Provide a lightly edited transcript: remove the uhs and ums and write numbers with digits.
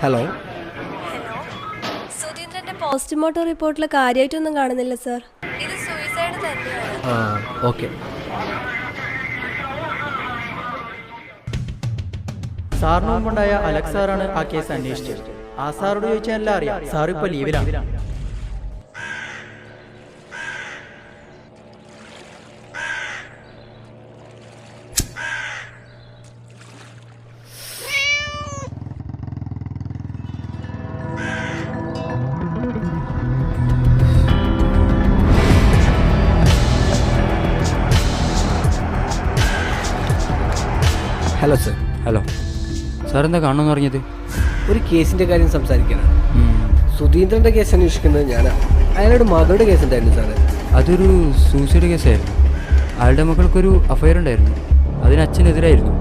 Hello. Hello, സുധീന്ദ്രന്റെ postmortem റിപ്പോർട്ടിൽ കാര്യമായിട്ടൊന്നും കാണുന്നില്ല സർ. ഇത് സൂയിസൈഡ് തന്നെയാണ്. ഓക്കെ. സാറിന് മുമ്പുണ്ടായ അലക്സ് സാറാണ് ആ കേസ് അന്വേഷിച്ചത്. ആ സാറോട് ചോദിച്ചാൽ എല്ലാം അറിയാം. സാർ ഇപ്പോൾ ലീവിലാണ്. Hello sir. ഹലോ സാർ, എന്താ കാണണമെന്ന് പറഞ്ഞത്? ഒരു കേസിൻ്റെ കാര്യം സംസാരിക്കാനാണ്. സുധീന്ദ്രൻ്റെ കേസ് അന്വേഷിക്കുന്നത് ഞാനാണ്. അയാളുടെ മകളുടെ കേസ് ഉണ്ടായിരുന്നു സാറേ. അതൊരു സൂസൈഡ് കേസായിരുന്നു. അയാളുടെ മക്കൾക്കൊരു അഫയർ ഉണ്ടായിരുന്നു. അതിന് അച്ഛനെതിരായിരുന്നു.